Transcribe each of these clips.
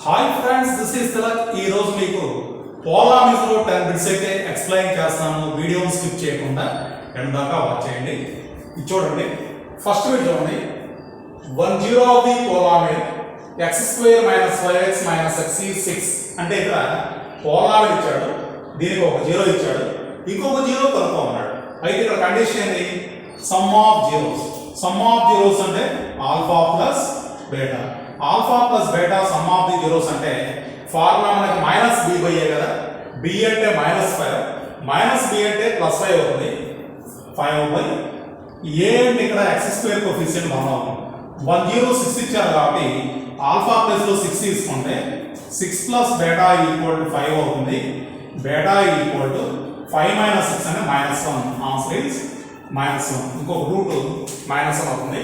Hi friends, this is Tilak. ఈ రోజు మీకు పోలామిస్ లో 10 బిట్స్ అయితే ఎక్స్ప్లెయిన్ చేస్తాను. వీడియోని స్కిప్ చేయకుండా ఎండ్ దాకా వాచ్ చేయండి. ఇది చూడండి, ఫస్ట్ బిట్ చూడండి. 10 of the పోలామిడ్ x² - 5x - x is 6 అంటే ఇక్కడ పోలామిడ్ ఇచ్చాడు, దీనికి ఒక 0 ఇచ్చాడు, ఇంకొక 0 కనుక్కోమన్నాడు. అయితే ఇక్కడ కండిషన్ ఏంటి? Sum of zeros. Sum of zeros అంటే alpha plus beta. Alpha plus beta sum of the zeros అంటే ఫార్ములా మనకి -b/a కదా. b అంటే -5, -b అంటే +5 అవుతుంది. 5/a అంటే ఇక్కడ x² కోఎఫిషియంట్ 1 అవుతుంది. 1 0 6 ఇచ్చారు కాబట్టి ఆల్ఫా ప్లస్ లో 6 తీసుకుంటే 6 ప్లస్ బీటా ఈక్వల్ టు 5 అవుతుంది. బీటా ఈక్వల్ టు 5 - 6 అంటే -1. Answer is -1. ఇంకొక రూట్ -1 అవుతుంది.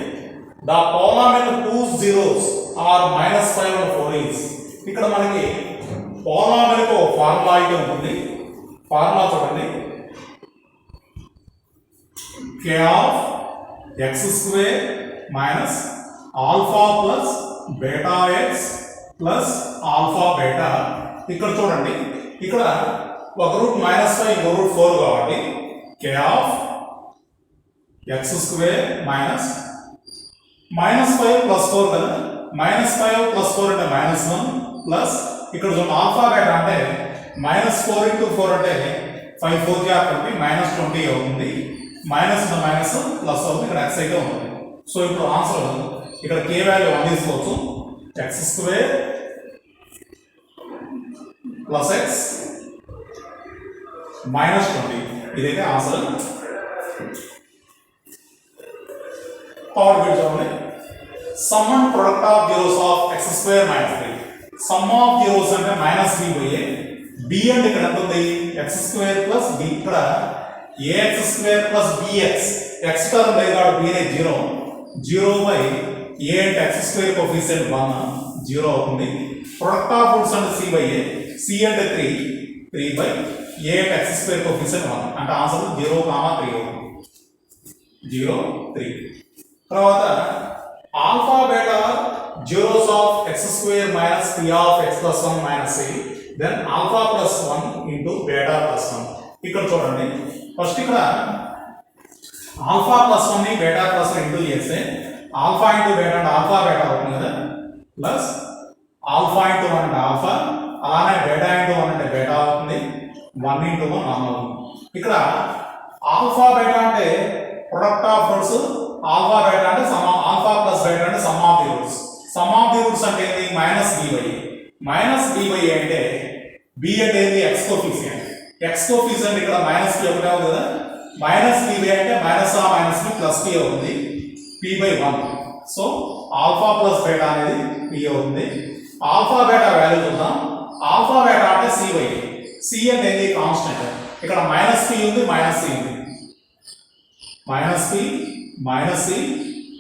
The polynomial whose zeros are -5 and 4 is. ఇక్కడ మనకి పోలామిడ్ ఒక ఫార్ములా అయితే ఉంటుంది. ఫార్ములా చూడండి, k of x² minus alpha plus beta x plus alpha beta. ఇక్కడ చూడండి, ఇక్కడ ఒక రూట్ -5 ఇంకో రూట్ 4 కాబట్టి k of x² minus -5 plus 4 కదా. -5 plus 4 అంటే -1 ప్లస్ ఇక్కడ చూడండి ఆల్ఫా బీటా అంటే -4 into 4 అంటే 5 4 అంటే -20 అవుతుంది. మైనస్ మైనస్ ప్లస్ అవుతుంది. ఇక్కడ x అయితే ఉంటుంది. సో ఇప్పుడు ఆన్సర్ ఇక్కడ k వాల్యూ 1 తీసుకోవచ్చు. x² ప్లస్ x -20 ఇదైతే ఆన్సర్. పవర్ బిట్ చూడండి, some and product of zeros of x² - 3. Some of zeros అంటే -b/a. b అంటే ఇక్కడ ఎంత ఉంది? x² plus b. ఇక్కడ ax² plus bx. x term లేదు కాబట్టి b అనేది 0. 0/a అంటే x² కోఎఫిషియంట్ 1 0 అవుతుంది. ప్రొడక్ట్ ఆఫ్ రూట్స్ అంటే c/a. c అంటే 3. 3/a అంటే x² కోఎఫిషియంట్ 1 అంటే ఆన్సర్ 0, 3 అవుతుంది. 0 3. తర్వాత alpha beta zeros of x² minus p of x plus 1 minus c, then alpha plus 1 into beta plus 1. ఇక్కడ చూడండి, ఫస్ట్ ఇక్కడ ఆల్ఫా ప్లస్ 1 ని బీటా ప్లస్ 1 ఇంటూ చేస్తే ఆల్ఫా ఇంటూ బీటా అంటే ఆల్ఫా బీటా అవుతుంది కదా, ప్లస్ ఆల్ఫా ఇంటూ 1 అంటే alpha, అలానే బీటా ఇంటూ 1 అంటే బీటా అవుతుంది. 1 ఇంటూ 1 1 అవుతుంది. ఇక్కడ ఆల్ఫా బీటా అంటే product of roots, alpha beta అంటే ఆల్ఫా ప్లస్ బీటా అంటే sum of the roots. Some of the roots అంటే ఏంటి? -b/a. -b/a అంటే b అంటే ఏంటి? x coefficient. x కోఎఫిషియంట్ ఇక్కడ -p ఒకటే ఉంది కదా. -b/a అంటే -b ప్లస్ p అవుతుంది. p/1. So alpha plus beta అనేది p అవుతుంది. ఆల్ఫా బీటా వాల్యూ చూద్దాం. ఆల్ఫా బీటా అంటే c/a. c అంటే ఏంటి? కాన్స్టెంట్. ఇక్కడ -p ఉంది, -c ఉంది. -p -c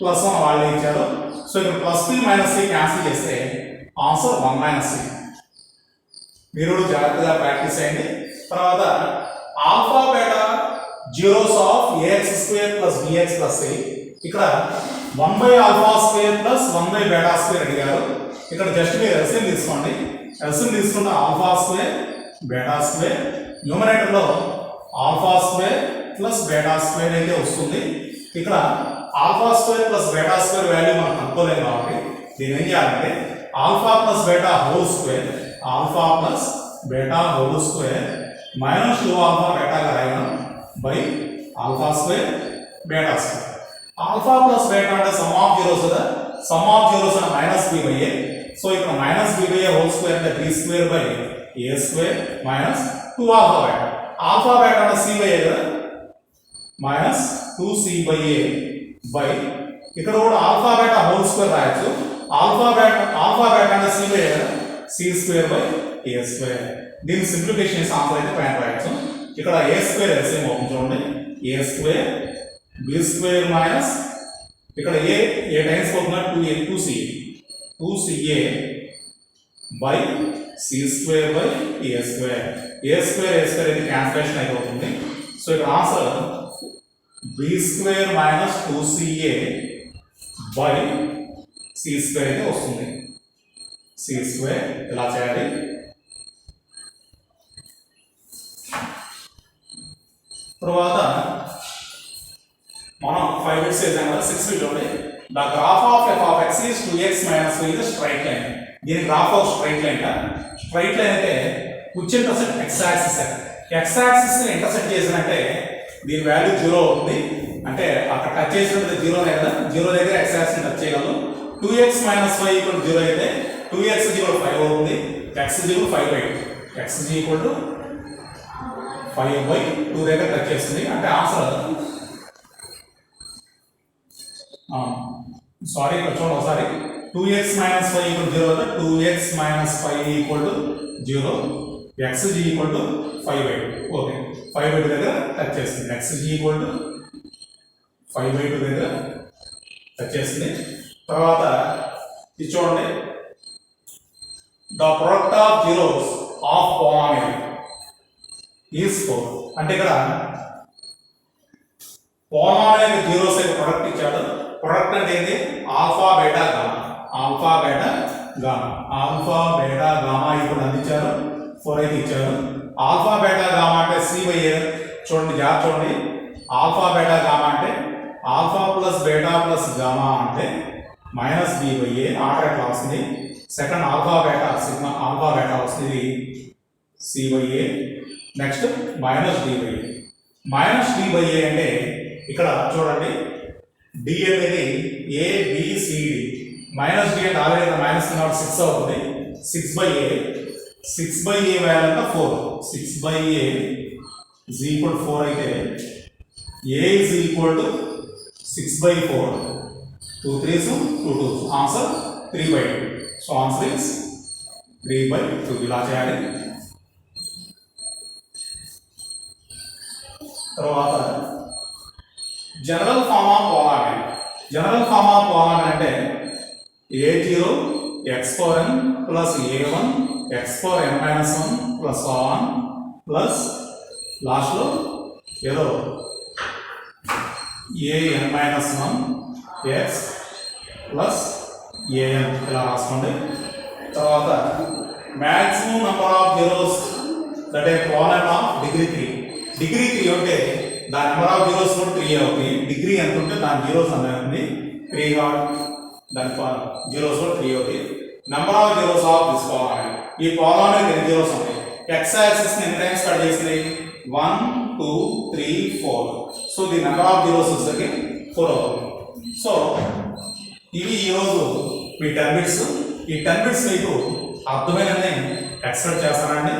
ప్లస్ 1 వాళ్ళు ఇచ్చారు. సో ఇక్కడ +p -c క్యాన్సిల్ చేస్తే ఆన్సర్ 1 - c. మీరు జాగ్రత్తగా ప్రాక్టీస్ చేయండి. తర్వాత alpha beta zeros of ax² plus bx plus c. ఇక్కడ 1/α² ప్లస్ 1/β² అడిగారు. ఇక్కడ జస్ట్ మీరు ఎల్సిఎం తీసుకోండి. ఎల్సిఎం తీసుకుంటే α² β², న్యూమరేటర్ లో α² ప్లస్ β² అయితే వస్తుంది. ఇక్కడ α² ప్లస్ β² వాల్యూ మనం కనుక్కోలేము కాబట్టి దీన్ని ఏం చేయాలంటే alpha plus beta whole square, alpha plus beta whole square minus 2α బీటాగా రాయడం బై α² β². ఆల్ఫా ప్లస్ బీటా అంటే సమ్ ఆఫ్ జీరోస్ కదా. సమ్ ఆఫ్ జీరోస్ అంటే -b/a. సో ఇక్కడ -b/a హోల్ స్క్వేర్ అంటే b²/a² minus 2α beta. Alpha beta అంటే c/a కదా, -2c/a by ఇక్కడ కూడా ఆల్ఫా బీటా హోల్ స్క్వేర్ రాయొచ్చు. ఆల్ఫా బీటా అంటే c/a కదా, c²/a². దీని సింప్లిఫికేషన్ చేసి ఆన్సర్ అయితే పైన రాయొచ్చు. ఇక్కడ a² ఎల్సిఎం అవుతుంది చూడండి. a² b² మైనస్ ఇక్కడ a టైమ్స్ పోతున్నా 2ca బై c²/a². a² ఇది క్యాన్సిలేషన్ అయిపోతుంది. సో ఇక్కడ answer b² minus 2ca by c² అయితే వస్తుంది. సి స్క్వేర్ ఇలా చేయాలి. తర్వాత మనం 5 బిట్స్ వేసాం కదా, 6 బిట్ ఉంది. The graph of f of x is 2x minus y is a straight line. దీని graph of straight line straight line అయితే which intersect x axis. x axis ని ఇంటర్సెక్ట్ చేసినంటే దీని వాల్యూ 0 అవుతుంది. అంటే అక్కడ టచ్ చేసినప్పుడు 0 నే కదా, 0 దగ్గర x యాక్సిస్ ని టచ్ చేయగలము. 2x minus y equal 0 అయితే 2x is equal to 5 అవుతుంది. x is equal to 5/2. x is equal to 5/2 దగ్గర టచ్ చేస్తుంది. అంటే ఆన్సర్ సారీ చూడండి ఒకసారి, 2x minus 5 equal to 0 అయితే 2x minus 5 equal to 0, x is equal to 5/2. Okay, 5/2 దగ్గర touch చేస్తుంది. x is equal to 5/2 దగ్గర టచ్ చేస్తుంది. తర్వాత ఇది చూడండి, the product of zeros of polynomial is 4. అంటే ఇక్కడ పాలినామియల్ జీరోస్ యొక్క ప్రొడక్ట్ ఇచ్చాడు. ప్రొడక్ట్ అంటే ఏంటి? Alpha beta gamma. Alpha beta gamma. Alpha beta gamma ఇప్పుడు అందించారు, 4 అయితే ఇచ్చారు. ఆల్ఫా బీటా గామా అంటే c/a. చూడండి జాగ్రత్త చూడండి, ఆల్ఫా బీటా గామా అంటే alpha plus beta plus gamma అంటే -b/a. ఆర్డర్ ఎట్లా వస్తుంది? Second alpha beta sigma alpha beta వస్తుంది c/a. Next -d/a. -d/a అంటే ఇక్కడ చూడండి, d అనేది a b c d. -d అంటే ఆల్రెడీ మైనస్ 6 అవుతుంది. 6/a. 6/a వాల్యూ అంటే 4. 6/a is equal to 4 అయితే a is equal to 6/4. 2 3s 2 2s. Answer 3/2. So answer is 3/2. ఇలా చేయాలి. తర్వాత general form of polynomial. General form of polynomial అంటే a0 x power n plus a1 x power n minus 1 plus 1 plus last లో ఏదో an minus 1 x plus an ఇలా రాసుకోండి. తర్వాత maximum number of zeros that is polynomial of degree 3. Degree 3 ఉంటే దాని number of zeros కూడా 3 అవుతాయి. Degree ఎంత ఉంటే దాని జీరోస్ అనేది 3 కాబట్టి దాని జీరోస్ కూడా 3 అవుతాయి. Number of zeros of this polynomial. ఈ పాలినామియల్ ఎన్ని జీరోస్ ఉంటాయి? x యాక్సిస్ ని ఎన్ని టైమ్స్ కట్ చేసింది? 1 2 3 4. So the number of zeros వచ్చేసరికి 4 అవుతుంది. సో ఇవి ఈరోజు మీ 10 బిట్స్. ఈ 10 బిట్స్ మీకు అర్థమైనని ఎక్స్పెక్ట్ చేస్తానండి.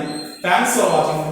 Thanks for watching.